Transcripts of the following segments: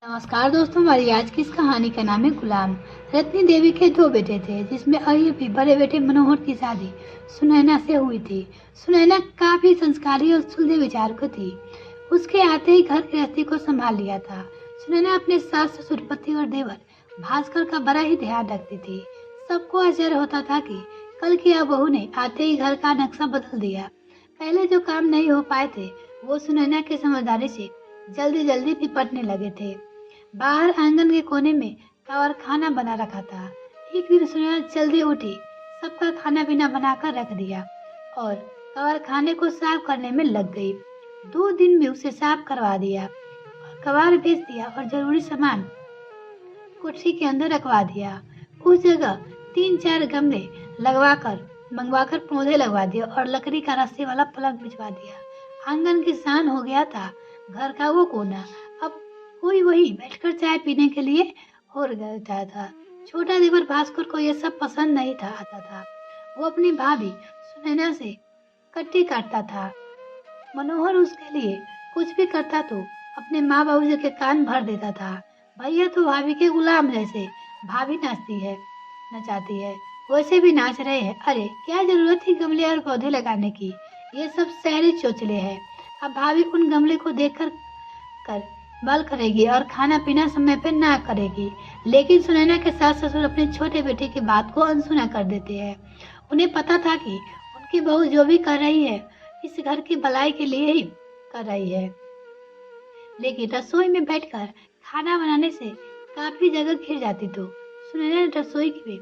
नमस्कार दोस्तों, हमारी आज की इस कहानी का नाम है गुलाम। रत्नी देवी के दो बेटे थे, जिसमें अभी बड़े बेटे मनोहर की शादी सुनैना से हुई थी। सुनैना काफी संस्कारी और सुलझे विचार को थी। उसके आते ही घर गृहस्थी को संभाल लिया था। सुनैना अपने सास ससुर पति और देवर भास्कर का बड़ा ही ध्यान रखती थी। सबको आश्चर्य होता था कि कल की बहू ने आते ही घर का नक्शा बदल दिया। पहले जो काम नहीं हो पाए थे, वो सुनैना की समझदारी से जल्दी जल्दी निपटने लगे थे। बाहर आंगन के कोने में कवर खाना बना रखा था। एक दिन सुनैना जल्दी उठी, सबका खाना पीना बनाकर रख दिया और कवर खाने को साफ करने में लग गई। 2 दिन में उसे साफ करवा दिया और कबाड़ बेच दिया और जरूरी सामान कुर्सी के अंदर रखवा दिया। उस जगह 3-4 गमले मंगवाकर पौधे लगवा दिए और लकड़ी का रस्सी वाला पलंग बिछवा दिया। आंगन की शान हो गया था घर का वो कोना। अब कोई वही बैठकर चाय पीने के लिए और गया था। छोटा देवर भास्कर को यह सब पसंद नहीं आता था। वो अपनी भाभी सुनैना से कट्टी काटता था। मनोहर उसके लिए कुछ भी करता तो अपने माँ बाबू के कान भर देता था। भैया तो भाभी के गुलाम जैसे, भाभी नचाती है वैसे भी नाच रहे हैं। अरे क्या जरूरत थी गमले और पौधे लगाने की, ये सब शहरी चोचले हैं। अब भाभी उन गमले को देख कर बल करेगी और खाना पीना समय पे ना करेगी। लेकिन सुनैना के सास ससुर अपने छोटे बेटे की बात को अनसुना कर देते हैं। उन्हें पता था कि उनकी बहू जो भी कर रही है इस घर की भलाई के लिए ही कर रही है। लेकिन रसोई में बैठकर खाना बनाने से काफी जगह घिर जाती, तो सुनैना ने रसोई में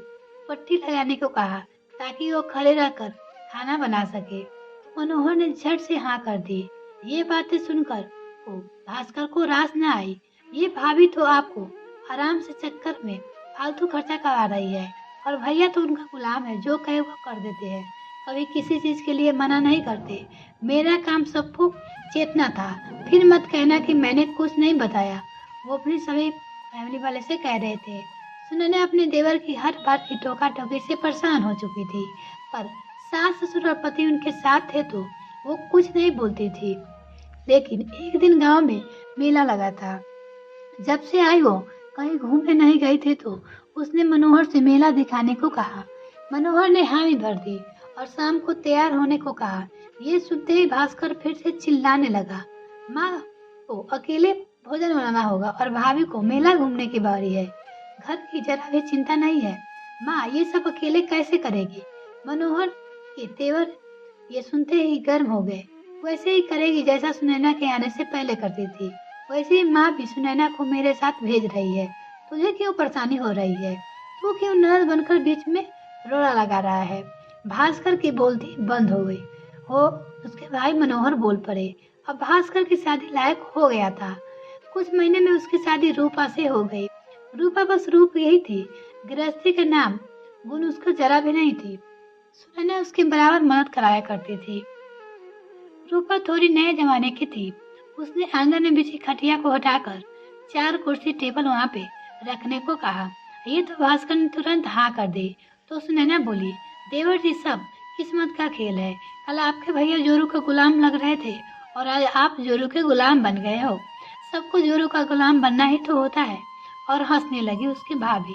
पट्टी लगाने को कहा ताकि वो खड़े रहकर खाना बना सके। तो मनोहर ने झट से हाँ कर दी। ये बातें सुनकर भास्कर को रास न आई। ये भाभी तो आपको आराम से चक्कर में फालतू खर्चा करा रही है और भैया तो उनका गुलाम है, जो कहे वो कर देते हैं, कभी किसी चीज के लिए मना नहीं करते। मेरा काम सबको चेतना था, फिर मत कहना कि मैंने कुछ नहीं बताया। वो अपनी सभी फैमिली वाले से कह रहे थे। सुनैना अपने देवर की हर बात की टोका टोकी से परेशान हो चुकी थी, पर सास ससुर और पति उनके साथ थे तो वो कुछ नहीं बोलती थी। लेकिन एक दिन गांव में मेला लगा था। जब से आई वो कहीं घूमने नहीं गई थी, तो उसने मनोहर से मेला दिखाने को कहा। मनोहर ने हामी भर दी और शाम को तैयार होने को कहा। ये सुनते ही भास्कर फिर से चिल्लाने लगा, माँ को अकेले भोजन बनाना होगा और भाभी को मेला घूमने की बारी है। घर की जरा भी चिंता नहीं है। माँ ये सब अकेले कैसे करेगी? मनोहर के तेवर ये सुनते ही गर्म हो गए। वैसे ही करेगी जैसा सुनैना के आने से पहले करती थी। वैसे ही माँ भी सुनैना को मेरे साथ भेज रही है। तुझे क्यों परेशानी हो रही है? तू क्यों ननद बनकर बीच में रोड़ा लगा रहा है? भास्कर की बोलती बंद हो गई। वो उसके भाई मनोहर बोल पड़े। अब भास्कर की शादी लायक हो गया था। कुछ महीने में उसकी शादी रूपा से हो गई। रूपा बस रूप यही थी, गृहस्थी का नाम गुण उसको जरा भी नहीं थी। सुनैना उसकी बराबर मदद कराया करती थी। रूपा थोड़ी नए जमाने की थी। उसने आंगन में बिछी खटिया को हटाकर 4 कुर्सी टेबल वहाँ पे रखने को कहा। ये तो भास्कर ने तुरंत हाँ कर दी। तो सुनैना बोली, देवर जी सब किस्मत का खेल है। कल आपके भैया जोरू का गुलाम लग रहे थे और आज आप जोरू के गुलाम बन गए हो। सबको जोरू का गुलाम बनना ही तो होता है। और हंसने लगी उसकी भाभी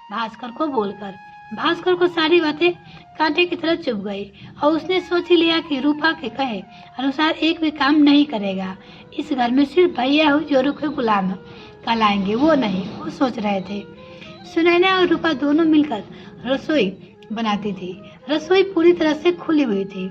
भास्कर को बोलकर। भास्कर को सारी बातें कांटे की तरह चुभ गई और उसने सोच ही लिया कि रूपा के कहे अनुसार एक भी काम नहीं करेगा। इस घर में सिर्फ भैया हो जोरू के गुलाम कहलाएंगे, वो नहीं। वो सोच रहे थे। सुनैना और रूपा दोनों मिलकर रसोई बनाती थी। रसोई पूरी तरह से खुली हुई थी,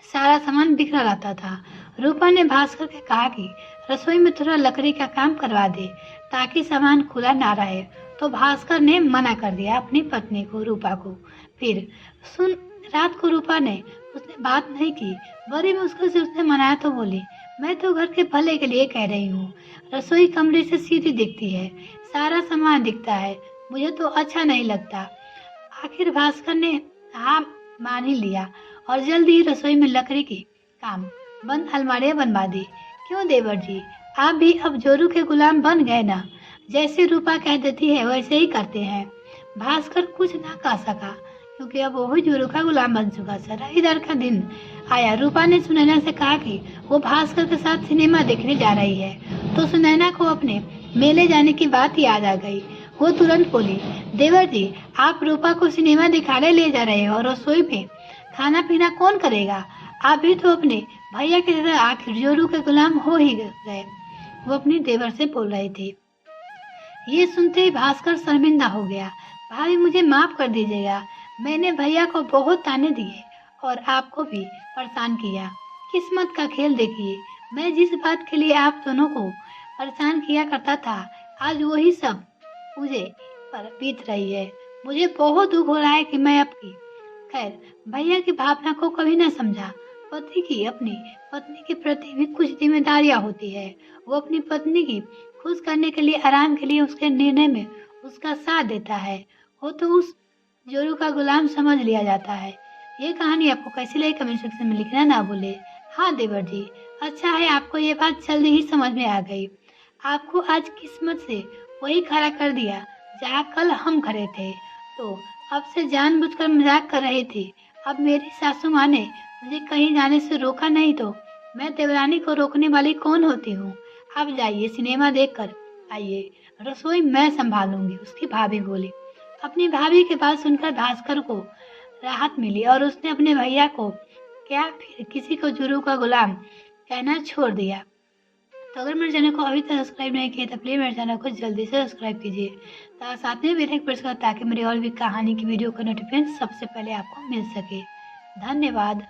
सारा सामान बिखरा रहता था। रूपा ने भास्कर के कहा कि रसोई में थोड़ा लकड़ी का काम करवा दे ताकि सामान खुला ना रहे। तो भास्कर ने मना कर दिया अपनी पत्नी को, रूपा को। फिर रात को रूपा ने उसने बात नहीं की। बड़ी मुश्किल से उसने मनाया तो बोली, मैं तो घर के भले के लिए कह रही हूँ। रसोई कमरे से सीधी दिखती है, सारा सामान दिखता है, मुझे तो अच्छा नहीं लगता। आखिर भास्कर ने हाँ मान ही लिया और जल्दी ही रसोई में लकड़ी की काम बंद अलमारियां बनवा दी। क्यों देवर जी, आप भी अब जोरू के गुलाम बन गए ना? जैसे रूपा कह देती है वैसे ही करते हैं। भास्कर कुछ ना कह सका। क्योंकि अब वो जोरू का गुलाम बन चुका। सराईदार का दिन आया। रूपा ने सुनैना से कहा कि वो भास्कर के साथ सिनेमा देखने जा रही है, तो सुनैना को अपने मेले जाने की बात याद आ गई। वो तुरंत बोली, देवर जी, आप रूपा को सिनेमा दिखाने ले जा रहे हो और रसोई में खाना पीना कौन करेगा? आप भी तो अपने भैया की तरह आखिर जोरू के गुलाम हो ही गए। वो अपनी देवर से बोल रही थी। ये सुनते ही भास्कर शर्मिंदा हो गया। भाभी, मुझे माफ कर दीजिएगा, मैंने भैया को बहुत ताने दिए और आपको भी परेशान किया। किस्मत का खेल देखिए, मैं जिस बात के लिए आप दोनों को परेशान किया करता था, आज वही सब मुझे पर बीत रही है। मुझे बहुत दुख हो रहा है कि मैं आपकी खैर भैया की भावना को कभी न समझा। पति की अपनी पत्नी के प्रति भी कुछ जिम्मेदारियां होती है। वो अपनी पत्नी की खुश करने के लिए, आराम के लिए उसके निर्णय में उसका साथ देता है। वो तो उस जोरू का गुलाम समझ लिया जाता है। ये कहानी आपको कैसी लगी कमेंट सेक्शन में लिखना ना भूले। हाँ देवर जी, अच्छा है आपको ये बात जल्दी ही समझ में आ गई। आपको आज किस्मत से वही खड़ा कर दिया जहाँ कल हम खड़े थे, तो अब से जानबूझकर मजाक कर रही थी। अब मेरी सासू माँ ने मुझे कहीं जाने से रोका नहीं, तो मैं देवरानी को रोकने वाली कौन होती हूँ? अब जाइए सिनेमा देख कर आइए, रसोई मैं संभालूंगी, उसकी भाभी बोली। अपनी भाभी की बात सुनकर भास्कर को राहत मिली और उसने अपने भैया को क्या फिर किसी को जुरू का गुलाम कहना छोड़ दिया। तो अगर मेरे चैनल को अभी तक सब्सक्राइब नहीं किया तो प्लीज़ मेरे चैनल को जल्दी से सब्सक्राइब कीजिए, साथ में बेल आइकन प्रेस करें ताकि मेरी और भी कहानी की वीडियो का नोटिफिकेशन सबसे पहले आपको मिल सके। धन्यवाद।